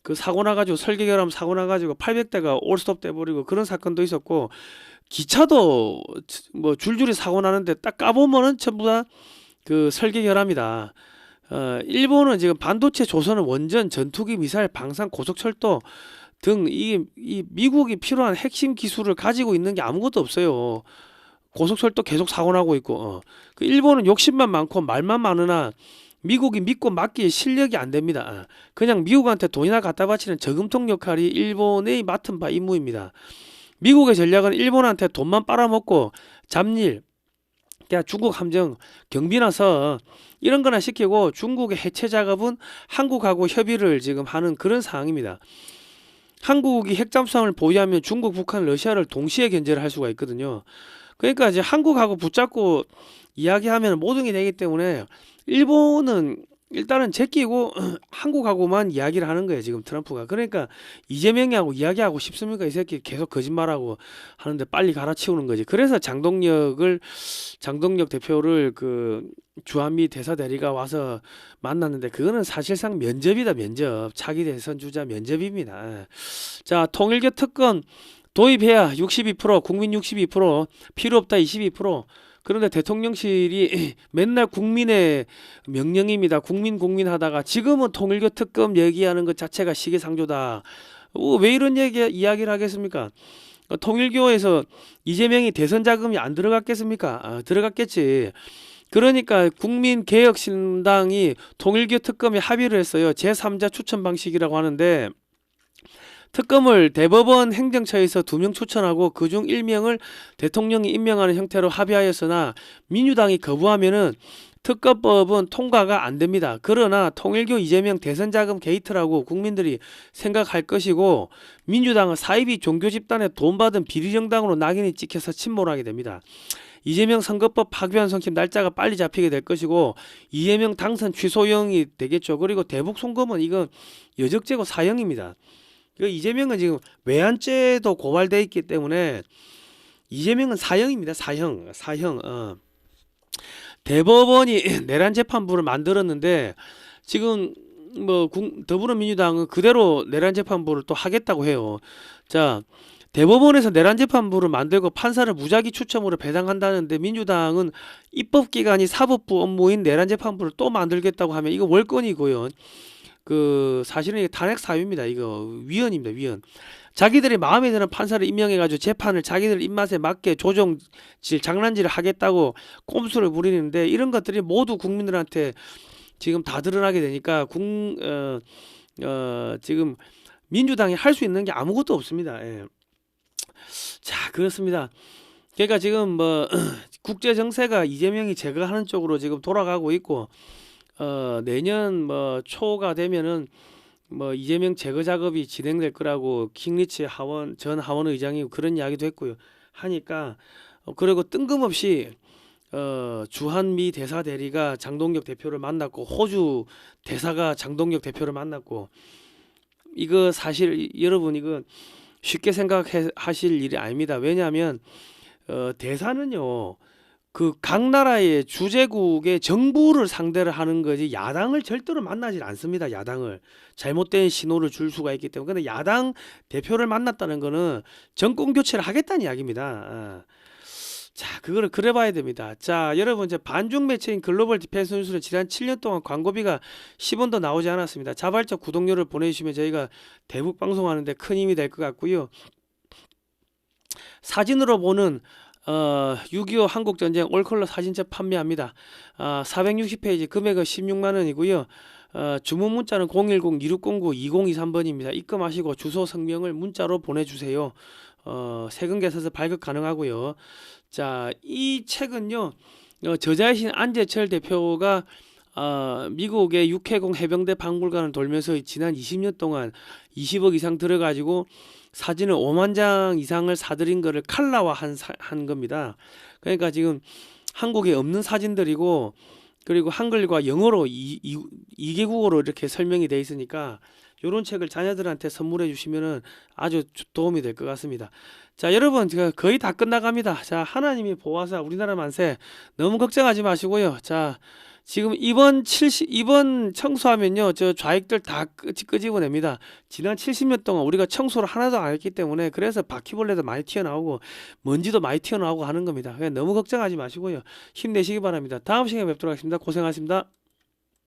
그 사고 나가지고 설계 결함 사고 나가지고 800대가 올스톱 돼버리고 그런 사건도 있었고, 기차도 뭐 줄줄이 사고 나는데 딱 까보면은 전부 다 그 설계 결함이다. 일본은 지금 반도체 조선은 원전, 전투기, 미사일, 방산, 고속철도 등 이 미국이 필요한 핵심 기술을 가지고 있는 게 아무것도 없어요. 고속철도 계속 사고 나고 있고, 그 일본은 욕심만 많고 말만 많으나 미국이 믿고 맡길 실력이 안 됩니다. 그냥 미국한테 돈이나 갖다 바치는 저금통 역할이 일본의 맡은 바 임무입니다. 미국의 전략은 일본한테 돈만 빨아먹고 잡일, 그러니까 중국 함정 경비나서 이런 거나 시키고 중국의 해체 작업은 한국하고 협의를 지금 하는 그런 상황입니다. 한국이 핵잠수함을 보유하면 중국, 북한, 러시아를 동시에 견제를 할 수가 있거든요. 그러니까 이제 한국하고 붙잡고 이야기하면 모든 게 되기 때문에 일본은 일단은 제끼고 한국하고만 이야기를 하는 거예요, 지금 트럼프가. 그러니까 이재명이하고 이야기하고 싶습니까? 이 새끼 계속 거짓말하고 하는데 빨리 갈아치우는 거지. 그래서 장동혁 대표를 그 주한미 대사 대리가 와서 만났는데 그거는 사실상 면접이다, 면접. 차기 대선 주자 면접입니다. 자, 통일교 특권 도입해야 62%, 국민 62%, 필요 없다 22%. 그런데 대통령실이 맨날 국민의 명령입니다. 국민 하다가 지금은 통일교 특검 얘기하는 것 자체가 시기상조다. 왜 이런 이야기를 하겠습니까? 통일교에서 이재명이 대선 자금이 안 들어갔겠습니까? 들어갔겠지. 그러니까 국민개혁신당이 통일교 특검에 합의를 했어요. 제3자 추천 방식이라고 하는데, 특검을 대법원 행정처에서 2명 추천하고 그중 1명을 대통령이 임명하는 형태로 합의하였으나 민주당이 거부하면은 특검법은 통과가 안 됩니다. 그러나 통일교 이재명 대선자금 게이트라고 국민들이 생각할 것이고, 민주당은 사이비 종교 집단에 돈 받은 비리정당으로 낙인이 찍혀서 침몰하게 됩니다. 이재명 선거법 파기환 선심 날짜가 빨리 잡히게 될 것이고, 이재명 당선 취소형이 되겠죠. 그리고 대북 송금은 이건 여적죄고 사형입니다. 이재명은 지금 외환죄도 고발돼 있기 때문에 이재명은 사형입니다. 사형. 대법원이 내란 재판부를 만들었는데 지금 뭐 더불어민주당은 그대로 내란 재판부를 또 하겠다고 해요. 자, 대법원에서 내란 재판부를 만들고 판사를 무작위 추첨으로 배당한다는데 민주당은 입법기관이 사법부 업무인 내란 재판부를 또 만들겠다고 하면 이거 월권이고요. 그 사실은 이게 탄핵 사유입니다. 이거 위헌입니다. 위헌. 자기들이 마음에 드는 판사를 임명해가지고 재판을 자기들 입맛에 맞게 조정질 장난질을 하겠다고 꼼수를 부리는데, 이런 것들이 모두 국민들한테 지금 다 드러나게 되니까 지금 민주당이 할 수 있는 게 아무것도 없습니다. 예. 자, 그렇습니다. 그러니까 지금 뭐 국제 정세가 이재명이 제거하는 쪽으로 지금 돌아가고 있고, 내년 뭐 초가 되면은 뭐 이재명 제거 작업이 진행될 거라고 킹리치 전 하원 의장이 그런 이야기도 했고요. 하니까 그리고 뜬금없이 주한미 대사 대리가 장동혁 대표를 만났고, 호주 대사가 장동혁 대표를 만났고, 이거 사실 여러분 이거 쉽게 생각하실 일이 아닙니다. 왜냐하면 대사는요, 그 각 나라의 주재국의 정부를 상대로 하는 거지 야당을 절대로 만나질 않습니다. 야당을 잘못된 신호를 줄 수가 있기 때문에. 근데 야당 대표를 만났다는 거는 정권 교체를 하겠다는 이야기입니다. 자, 그거를 그래 봐야 됩니다. 자, 여러분, 이제 반중 매체인 글로벌 디펜스 뉴스는 지난 7년 동안 광고비가 10원도 나오지 않았습니다. 자발적 구독료를 보내주시면 저희가 대북 방송하는데 큰 힘이 될 것 같고요. 사진으로 보는 6.25 한국전쟁 올컬러 사진첩 판매합니다. 460페이지, 금액은 16만원이고요. 주문 문자는 010-2609-2023번입니다. 입금하시고 주소 성명을 문자로 보내주세요. 세금 계산서 발급 가능하고요. 자, 이 책은요, 저자이신 안재철 대표가 미국의 육해공 해병대 박물관을 돌면서 지난 20년 동안 20억 이상 들어가지고 사진을 5만 장 이상을 사들인 거를 칼라화한 겁니다. 그러니까 지금 한국에 없는 사진들이고, 그리고 한글과 영어로 2개국어로 이렇게 설명이 돼 있으니까 이런 책을 자녀들한테 선물해 주시면은 아주 도움이 될 것 같습니다. 자, 여러분, 제가 거의 다 끝나갑니다. 자, 하나님이 보호하사 우리나라 만세. 너무 걱정하지 마시고요. 자, 지금 이번 청소하면요, 저 좌익들 다 끄집어냅니다. 지난 70년 동안 우리가 청소를 하나도 안 했기 때문에, 그래서 바퀴벌레도 많이 튀어나오고 먼지도 많이 튀어나오고 하는 겁니다. 그냥 너무 걱정하지 마시고요. 힘내시기 바랍니다. 다음 시간에 뵙도록 하겠습니다. 고생하셨습니다.